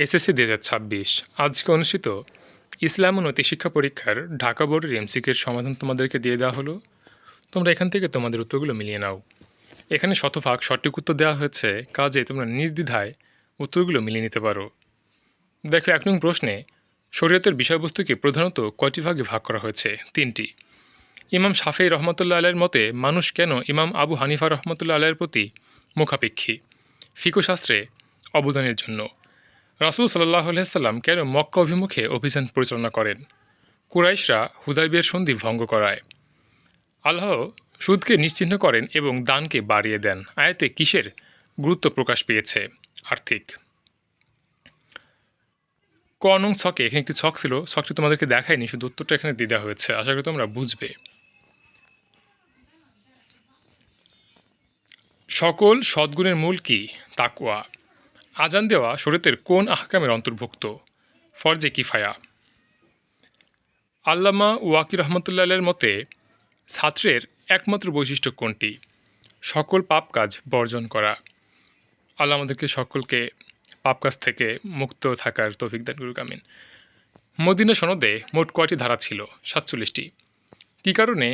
SSC ২০২৬ আজকে অনুষ্ঠিত ইসলাম ও নৈতিক শিক্ষা পরীক্ষার ঢাকা বোর্ডের এমসিকিউর সমাধান তোমাদেরকে দিয়ে দেওয়া হলো। তোমরা এখান থেকে তোমাদের উত্তরগুলো মিলিয়ে নাও। এখানে শতভাগ সঠিক উত্তর দেওয়া হয়েছে, কাজে তোমরা নির্দ্বিধায় উত্তরগুলো মিলিয়ে নিতে পারো। দেখো, ১ নং প্রশ্নে শরীয়তের বিষয়বস্তুকে প্রধানত কয়টি ভাগে ভাগ করা হয়েছে? ৩টি। ইমাম শাফেঈ রহমতুল্লাহ আলাইয়ের মতে মানুষ কেন ইমাম আবু হানিফা রহমতুল্লাহ আলাইয়ের প্রতি মুখাপেক্ষী? ফিকহ শাস্ত্রে অবদানের জন্য। রাসূল সাল্লাল্লাহু আলাইহি সাল্লাম কেন মক্কা অভিমুখে অভিযান পরিচালনা করেন? কুরাইশরা হুদায়বিয়ার সন্ধি ভঙ্গ করায়। আল্লাহ সুদকে নিশ্চিহ্ন করেন এবং দানকে বাড়িয়ে দেন। আয়াতে কিসের গুরুত্ব প্রকাশ পেয়েছে? আর্থিক। ক নং ছকে এখানে একটি ছক ছিল, ছকটি তোমাদেরকে দেখায়নি, শুধু উত্তরটা এখানে দিয়ে দেওয়া হয়েছে, আশা করি তোমরা বুঝবে। সকল সদ্গুণের মূল কি? তাকওয়া। আজান দেওয়া শরীয়তের কোন আহকামের অন্তর্ভুক্ত? ফরজে কিফায়া। আল্লামা ওয়াকি রহমতুল্লাহের মতে ছাত্রের একমাত্র বৈশিষ্ট্য কোনটি? সকল পাপ কাজ বর্জন করা। আল্লাহ আমাদেরকে সকলকে পাপ কাজ থেকে মুক্ত থাকার তৌফিক দান করুক, আমিন। মদিনা সনদে মোট কয়টি ধারা ছিল? ৪৭টি। কী কারণে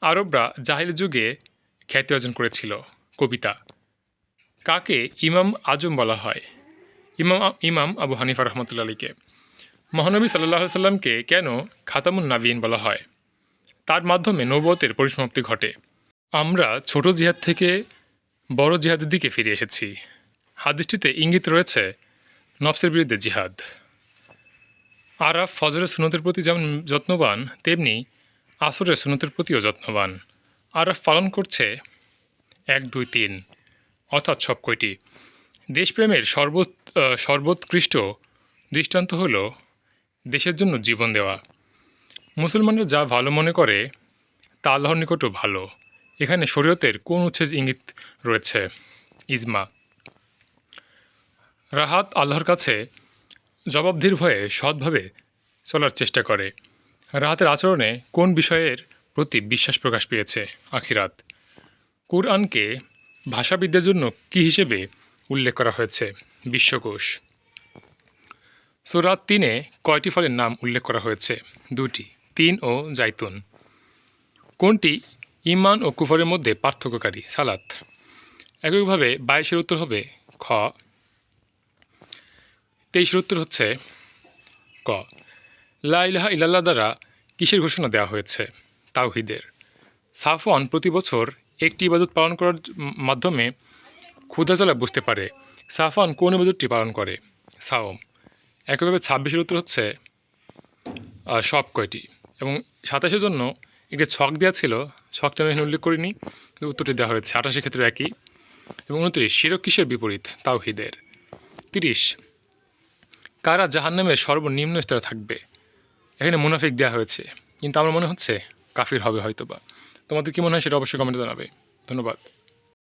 আরবরা জাহিলি যুগে খ্যাতি অর্জন করেছিল? কবিতা। কাকে ইমাম আজম বলা হয়? ইমাম আবু হানিফা রহমতুল্লাহ আলীকে। মহানবী সাল্লাল্লাহু আলাইহি সাল্লামকে কেন খাতামুন নাবিয়িন বলা হয়? তার মাধ্যমে নবুয়তের পরিসমাপ্তি ঘটে। আমরা ছোট জিহাদ থেকে বড় জিহাদের দিকে ফিরে এসেছি। হাদিসটিতে ইঙ্গিত রয়েছে নফসের বিরুদ্ধে জিহাদ। আরাফ ফজরের সুন্নতের প্রতি যেমন যত্নবান, তেমনি আসরের সুন্নতের প্রতিও যত্নবান। আরাফ পালন করছে ১, ২, ৩ অর্থাৎ সব কয়টি? দেশপ্রেমের সর্বোৎকৃষ্ট দৃষ্টান্ত হল দেশের জন্য জীবন দেওয়া। মুসলমানরা যা ভালো মনে করে তা আল্লাহর নিকটও ভালো। এখানে শরীয়তের কোন উচ্ছেদ ইঙ্গিত রয়েছে? ইজমা। রাহাত আল্লাহর কাছে জবাবদিহির ভয়ে সৎভাবে চলার চেষ্টা করে। রাহাতের আচরণে কোন বিষয়ের প্রতি বিশ্বাস প্রকাশ পেয়েছে? আখিরাত। কুরআনকে ভাষাবিদদের জন্য কী হিসেবে উল্লেখ করা হয়েছে? বিশ্বকোষ। সূরা ৩-এ কয়টি ফলের নাম উল্লেখ করা হয়েছে? ২টি, ৩ ও জাইতুন। কোনটি ঈমান ও কুফরের মধ্যে পার্থক্যকারী? সালাত। একইভাবে ২২-এর উত্তর হবে খ। ২৩-এর উত্তর হচ্ছে ক। লা ইলাহা ইল্লাল্লাহ দ্বারা কিসের ঘোষণা দেওয়া হয়েছে? তাওহীদের। সাফওয়ান প্রতি বছর একটি ইবাদত পালন করার মাধ্যমে ক্ষুধা জ্বালা বুঝতে পারে। সাফওয়ান কোন ইবাদতটি পালন করে? সাওম। একইভাবে ২৬-এর উত্তর হচ্ছে সব কয়টি। এবং ২৭-এর জন্য একটি ছক দেওয়া ছিল, ছকটা আমি এখানে উল্লেখ করিনি, কিন্তু উত্তরটি দেওয়া হয়েছে। ২৮-এর ক্ষেত্রে একই। এবং ২৯, শিরক কিসের বিপরীত? তাওহীদের। ৩০, কারা জাহান্নামের সর্বনিম্ন স্তরে থাকবে? এখানে মুনাফিক দেওয়া হয়েছে, কিন্তু আমার মনে হচ্ছে কাফির হবে হয়তোবা। তোমাদের কি মনে হয় সেটা অবশ্যই কমেন্টে জানাবে। ধন্যবাদ।